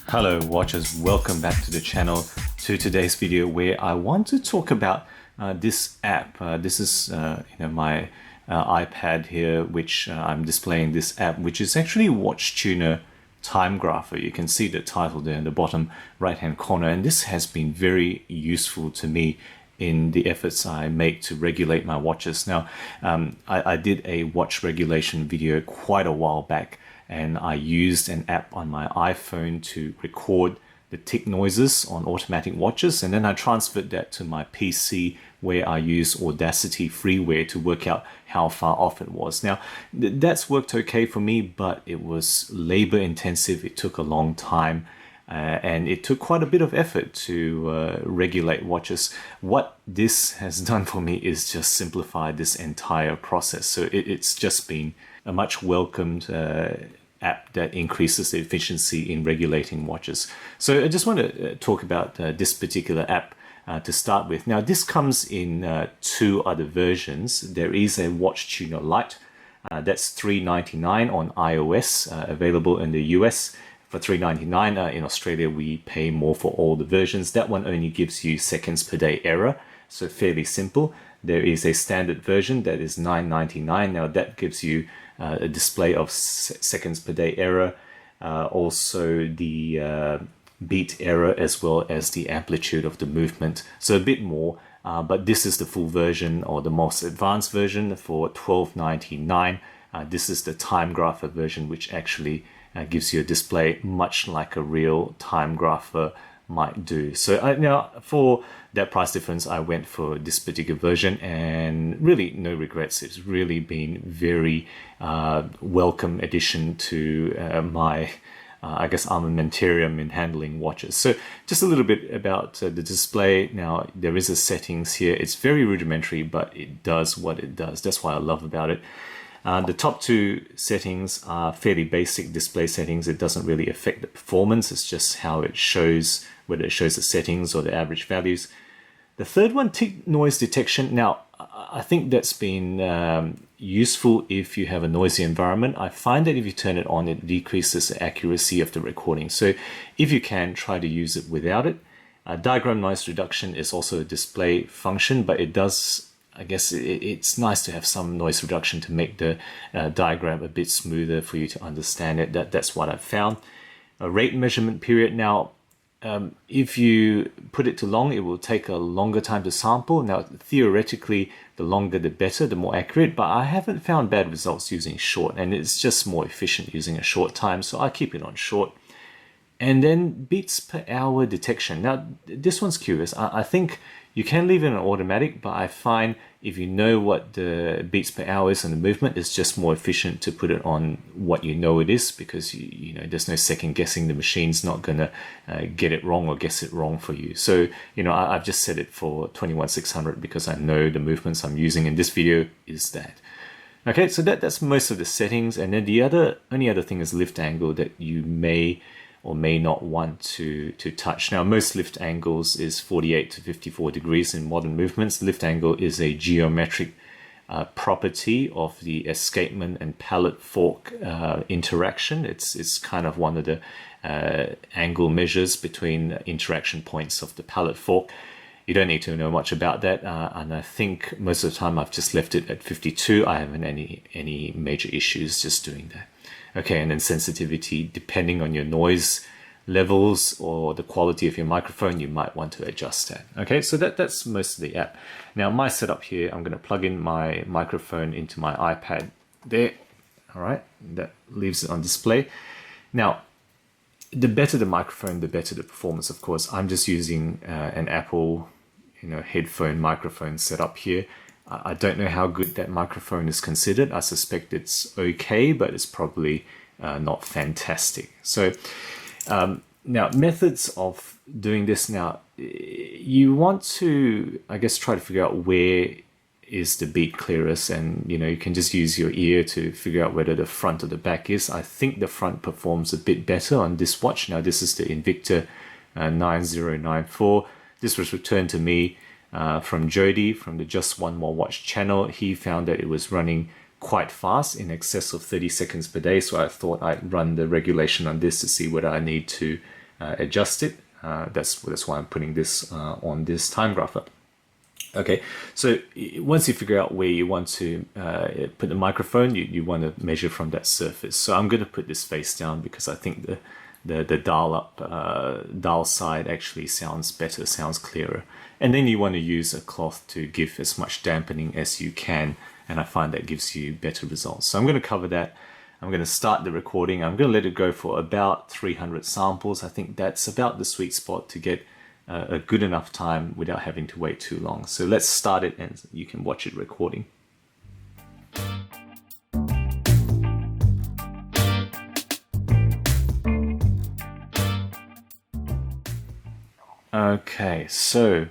Hello watchers, welcome back to the channel, to today's video where I want to talk about this app. This is my iPad here, which I'm displaying this app, which is actually WatchTuner Time Grapher. You can see the title there in the bottom right hand corner, and this has been very useful to me in the efforts I make to regulate my watches. Now, I did a watch regulation video quite a while back, and I used an app on my iPhone to record the tick noises on automatic watches, and then I transferred that to my PC where I use Audacity freeware to work out how far off it was. Now, that's worked okay for me, but it was labor intensive. It took a long time. And it took quite a bit of effort to regulate watches. What this has done for me is just simplify this entire process. So it's just been a much welcomed app that increases the efficiency in regulating watches. So I just want to talk about this particular app to start with. Now, this comes in two other versions. There is a WatchTuner Lite. That's $3.99 on iOS, available in the US. For $3.99 in Australia, we pay more for all the versions. That one only gives you seconds per day error, so fairly simple. There is a standard version that is $9.99. Now that gives you a display of seconds per day error, also the beat error, as well as the amplitude of the movement. So a bit more, but this is the full version or the most advanced version for $12.99. This is the Time Grapher version, which actually gives you a display much like a real time grapher might do. So now for that price difference, I went for this particular version, and really no regrets. It's really been very welcome addition to my I guess armamentarium in handling watches. So just a little bit about the display. Now there is a settings here. It's very rudimentary, but it does what it does. That's what I love about it. The top two settings are fairly basic display settings. It doesn't really affect the performance. It's just how it shows, whether it shows the settings or the average values. The third one, tick noise detection. Now, I think that's been useful if you have a noisy environment. I find that if you turn it on, it decreases the accuracy of the recording. So if you can, try to use it without it. Diagram noise reduction is also a display function, but it does, I guess it's nice to have some noise reduction to make the diagram a bit smoother for you to understand it. That's what I've found. A rate measurement period. Now, if you put it too long, it will take a longer time to sample. Now, theoretically, the longer the better, the more accurate, but I haven't found bad results using short, and it's just more efficient using a short time, so I keep it on short. And then beats per hour detection. Now, this one's curious. I think you can leave it on automatic, but I find if you know what the beats per hour is and the movement, it's just more efficient to put it on what you know it is, because you know there's no second guessing. The machine's not gonna get it wrong or guess it wrong for you. So I've just set it for 21600 because I know the movements I'm using in this video is that. Okay, so that's most of the settings, and then the only other thing is lift angle that you may or may not want to touch. Now, most lift angles is 48 to 54 degrees in modern movements. Lift angle is a geometric property of the escapement and pallet fork interaction. It's kind of one of the angle measures between interaction points of the pallet fork. You don't need to know much about that, and I think most of the time I've just left it at 52. I haven't any major issues just doing that. Okay, and then sensitivity, depending on your noise levels or the quality of your microphone, you might want to adjust that. Okay, so that's most of the app. Now, my setup here, I'm going to plug in my microphone into my iPad there. All right, that leaves it on display. Now, the better the microphone, the better the performance, of course. I'm just using an Apple headphone microphone setup here. I don't know how good that microphone is considered. I suspect it's okay, but it's probably not fantastic. So now, methods of doing this. Now, you want to, I guess, try to figure out where is the beat clearest, and you can just use your ear to figure out whether the front or the back is. I think the front performs a bit better on this watch. Now, this is the Invicta 9094. This was returned to me from Jody from the Just One More Watch channel. He found that it was running quite fast, in excess of 30 seconds per day. So I thought I'd run the regulation on this to see whether I need to adjust it. That's why I'm putting this on this time grapher. Okay, so once you figure out where you want to put the microphone, you want to measure from that surface. So I'm going to put this face down because I think the dial side actually sounds better, sounds clearer. And then you want to use a cloth to give as much dampening as you can, and I find that gives you better results. So I'm going to cover that. I'm going to start the recording. I'm going to let it go for about 300 samples. I think that's about the sweet spot to get a good enough time without having to wait too long. So let's start it and you can watch it recording. Okay, so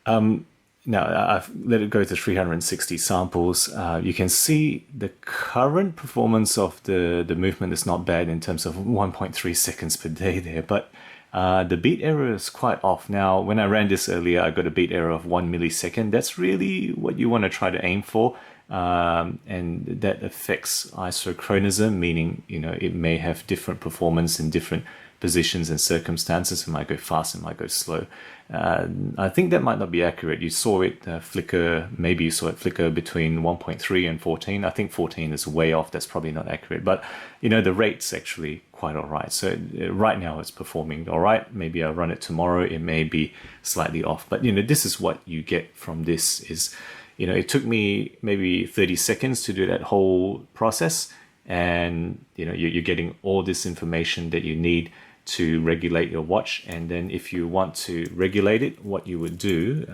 now I've let it go to 360 samples. You can see the current performance of the movement is not bad in terms of 1.3 seconds per day there, but the beat error is quite off. Now, when I ran this earlier, I got a beat error of 1 millisecond. That's really what you want to try to aim for. And that affects isochronism, meaning, it may have different performance in different positions and circumstances. It might go fast, it might go slow. I think that might not be accurate. You saw it flicker, maybe you saw it flicker between 1.3 and 14. I think 14 is way off. That's probably not accurate. But, the rate's actually quite all right. So right now it's performing all right. Maybe I'll run it tomorrow. It may be slightly off. But, this is what you get from this is, it took me maybe 30 seconds to do that whole process. And, you're getting all this information that you need to regulate your watch. And then if you want to regulate it, what you would do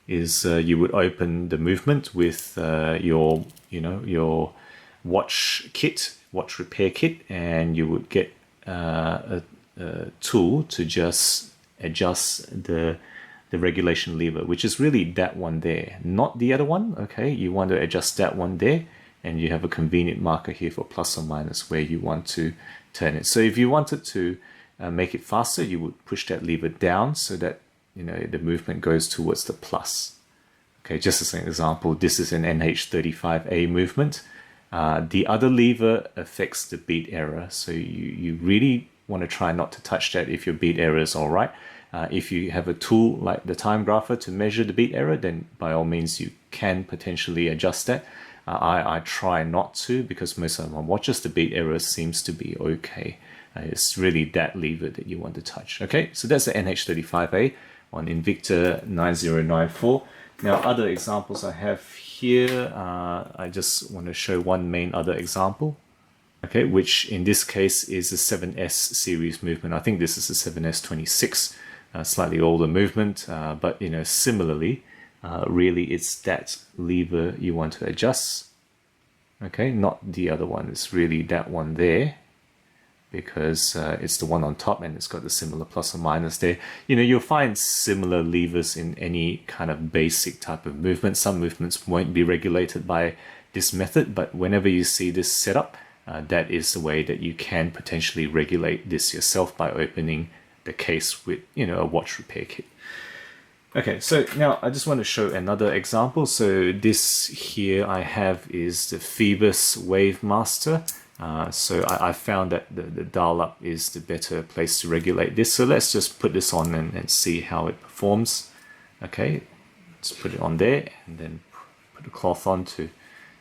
is you would open the movement with your watch kit, watch repair kit, and you would get a tool to just adjust the regulation lever, which is really that one there, not the other one. Okay, you want to adjust that one there, and you have a convenient marker here for plus or minus where you want to turn it. So if you wanted to make it faster, you would push that lever down so that the movement goes towards the plus. Okay, just as an example, this is an NH35A movement. The other lever affects the beat error, so you really want to try not to touch that if your beat error is all right. If you have a tool like the time grapher to measure the beat error, then by all means you can potentially adjust that. I try not to because most of my watches, the beat error seems to be okay. It's really that lever that you want to touch. Okay, so that's the NH35A on Invicta 9094. Now, other examples I have here, I just want to show one main other example. Okay, which in this case is a 7S series movement. I think this is a 7S26, slightly older movement, but similarly, really it's that lever you want to adjust. Okay, not the other one. It's really that one there because it's the one on top and it's got a similar plus or minus there. You'll find similar levers in any kind of basic type of movement. Some movements won't be regulated by this method, but whenever you see this setup, that is the way that you can potentially regulate this yourself by opening the case with a watch repair kit. Okay, so now I just want to show another example. So this here I have is the Phoebus Wave Master. So I found that the dial up is the better place to regulate this. So let's just put this on and see how it performs. Okay, let's put it on there and then put a cloth on to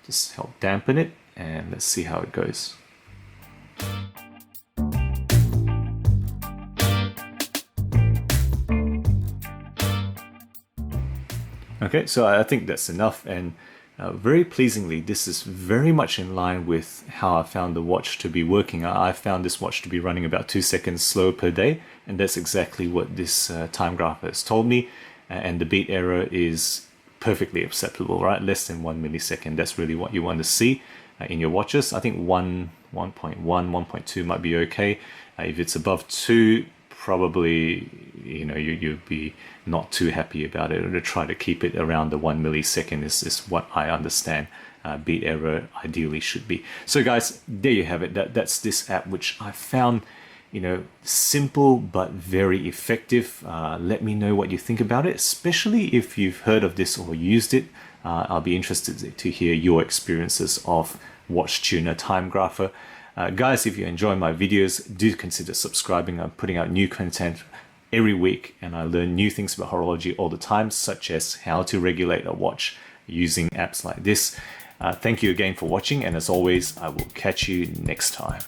just help dampen it, and let's see how it goes. Okay, so I think that's enough, and very pleasingly, this is very much in line with how I found the watch to be working. I found this watch to be running about 2 seconds slower per day, and that's exactly what this time grapher has told me, and the beat error is perfectly acceptable, right? Less than 1 millisecond. That's really what you want to see in your watches. I think 1.1, 1.2 might be okay. If it's above 2, probably you'd be not too happy about it, or to try to keep it around the 1 millisecond is what I understand beat error ideally should be. So guys, there you have it. That's this app, which I found simple but very effective. Let me know what you think about it, especially if you've heard of this or used it. I'll be interested to hear your experiences of Watch Tuner Time Grapher. Guys, if you enjoy my videos, do consider subscribing. I'm putting out new content every week, and I learn new things about horology all the time, such as how to regulate a watch using apps like this. Thank you again for watching, and as always, I will catch you next time.